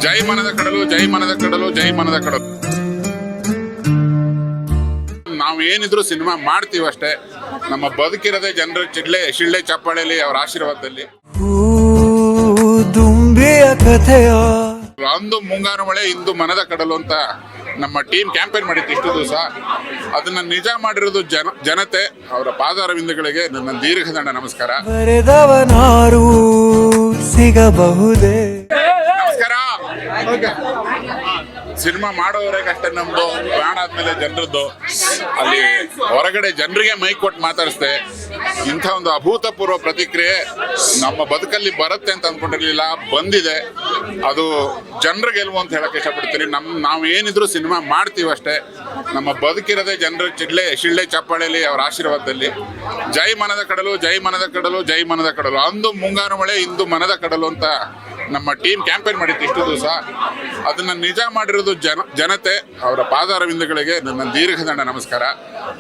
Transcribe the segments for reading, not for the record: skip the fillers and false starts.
ಜೈ ಮನದ ಕಡಲು, ಜೈ ಮನದ ಕಡಲು, ಜೈ ಮನದ ಕಡಲು. ನಾವು ಏನಿದ್ರು ಸಿನಿಮಾ ಮಾಡ್ತೀವಿ ಅಷ್ಟೇ. ನಮ್ಮ ಬದುಕಿರೋದೇ ಜನರ ಶಿಳ್ಳೆ ಚಪ್ಪಾಳೆಯಲ್ಲಿ ಅವರ ಆಶೀರ್ವಾದದಲ್ಲಿ. ಅಂದು ಮುಂಗಾರು ಮಳೆ, ಇಂದು ಮನದ ಕಡಲು ಅಂತ ನಮ್ಮ ಟೀಮ್ ಕ್ಯಾಂಪೇನ್ ಮಾಡಿತ್ತು ಇಷ್ಟು ದಿವಸ. ಅದನ್ನ ನಿಜ ಮಾಡಿರೋದು ಜನತೆ. ಅವರ ಪಾದಾರವಿಂದಗಳಿಗೆ ನನ್ನ ದೀರ್ಘದಂಡ ನಮಸ್ಕಾರ. ಸಿಗಬಹುದೇ ನಮಸ್ಕಾರ. ಸಿನಿಮಾ ಮಾಡೋವರೆಗೆ ಅಷ್ಟೇ ನಮ್ದು, ಪ್ರಾಣ ಆದ್ಮೇಲೆ ಜನರದ್ದು. ಅಲ್ಲಿ ಹೊರಗಡೆ ಜನರಿಗೆ ಮೈಕ್ ಕೊಟ್ಟು ಮಾತಾಡಿಸ್ದೆ. ಇಂಥ ಒಂದು ಅಭೂತಪೂರ್ವ ಪ್ರತಿಕ್ರಿಯೆ ನಮ್ಮ ಬದುಕಲ್ಲಿ ಬರುತ್ತೆ ಅಂತ ಅಂದ್ಕೊಂಡಿರ್ಲಿಲ್ಲ, ಬಂದಿದೆ. ಅದು ಜನರ ಗೆಲುವು ಅಂತ ಹೇಳಕ್ ಇಷ್ಟಪಡ್ತೀನಿ. ನಾವು ಏನಿದ್ರು ಸಿನಿಮಾ ಮಾಡ್ತೀವಿ ಅಷ್ಟೇ. ನಮ್ಮ ಬದುಕಿರೋದೇ ಜನರ ಶಿಳ್ಳೆ ಚಪ್ಪಾಳೆಯಲ್ಲಿ ಅವರ ಆಶೀರ್ವಾದದಲ್ಲಿ. ಜೈ ಮನದ ಕಡಲು, ಜೈ ಮನದ ಕಡಲು, ಜೈ ಮನದ ಕಡಲು. ಅಂದು ಮುಂಗಾರು ಮಳೆ, ಇಂದು ಮನದ ಕಡಲು ಅಂತ ನಮ್ಮ ಟೀಮ್ ಕ್ಯಾಂಪೇನ್ ಮಾಡಿತ್ತು ಇಷ್ಟು ದಿವಸ. ಅದನ್ನ ನಿಜ ಮಾಡಿರೋದು ಜನತೆ. ಅವರ ಪಾದಾರವಿಂದಗಳಿಗೆ ನನ್ನ ದೀರ್ಘದಂಡ ನಮಸ್ಕಾರ.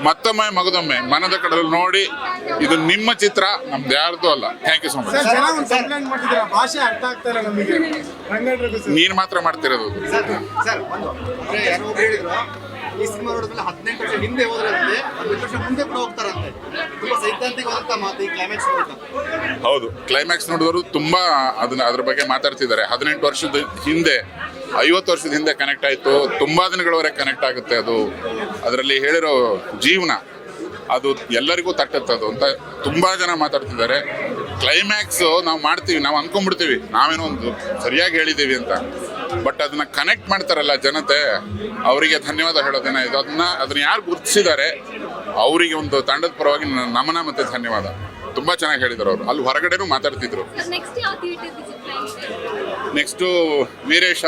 ಮತ್ತೊಮ್ಮೆ ಮಗದೊಮ್ಮೆ ಮನದ ಕಡಲು ನೋಡಿ. ಇದು ನಿಮ್ಮ ಚಿತ್ರ, ನಮ್ದು ಯಾರ್ದು ಅಲ್ಲ. Thank you so much. ನೀನ್ ಮಾತ್ರ ಮಾಡ್ತಿರೋದು. ಈ ಸಿನಿಮಾ ನೋಡಿದ್ಮೇಲೆ 18 ವರ್ಷ ಹಿಂದೆ ಹೋದ್ರಂತೆ, 18 ವರ್ಷ ಮುಂದೆ ಕೂಡ ಹೋಗ್ತಾರಂತೆ. ತುಂಬಾ ಸೈದ್ಧಾಂತಿಕವಾದಂತ ಮಾತು ಈ ಕ್ಲೈಮ್ಯಾಕ್ಸ್ ನೋಡಿದ. ಹೌದು, ಕ್ಲೈಮ್ಯಾಕ್ಸ್ ನೋಡಿದವರು ತುಂಬಾ ಅದ್ರ ಬಗ್ಗೆ ಮಾತಾಡ್ತಿದ್ದಾರೆ. 18 ವರ್ಷದ ಹಿಂದೆ, 50 ವರ್ಷದ ಹಿಂದೆ ಕನೆಕ್ಟ್ ಆಯ್ತು. ತುಂಬಾ ದಿನಗಳವರೆಗೆ ಕನೆಕ್ಟ್ ಆಗುತ್ತೆ. ಅದು ಅದರಲ್ಲಿ ಹೇಳಿರೋ ಜೀವನ ಅದು ಎಲ್ಲರಿಗೂ ತಟ್ಟತ್ತದು ಅಂತ ತುಂಬಾ ಜನ ಮಾತಾಡ್ತಿದ್ದಾರೆ. ಕ್ಲೈಮ್ಯಾಕ್ಸ್ ನಾವು ಮಾಡ್ತೀವಿ, ನಾವು ಅನ್ಕೊಂಡ್ಬಿಡ್ತೀವಿ ನಾವೇನೋ ಒಂದು ಸರಿಯಾಗಿ ಹೇಳಿದ್ದೀವಿ ಅಂತ. ಬಟ್ ಅದನ್ನ ಕನೆಕ್ಟ್ ಮಾಡ್ತಾರಲ್ಲ ಜನತೆ, ಅವರಿಗೆ ಧನ್ಯವಾದ ಹೇಳೋದೇನ ಇದು. ಅದನ್ನ ಯಾರು ಗುರುತಿಸಿದ್ದಾರೆ ಅವರಿಗೆ ಒಂದು ತಂಡದ ಪರವಾಗಿ ನಮನ ಮತ್ತೆ ಧನ್ಯವಾದ. ತುಂಬಾ ಚೆನ್ನಾಗಿ ಹೇಳಿದ್ರು ಅವರು. ಅಲ್ಲಿ ಹೊರಗಡೆನೂ ಮಾತಾಡ್ತಿದ್ರು. ನೆಕ್ಸ್ಟು ವೀರೇಶ,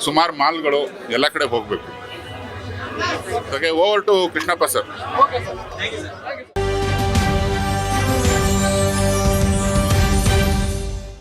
ಸುಮಾರು ಮಾಲ್ಗಳು ಎಲ್ಲ ಕಡೆ ಹೋಗ್ಬೇಕು. Over to Krishnappa sir.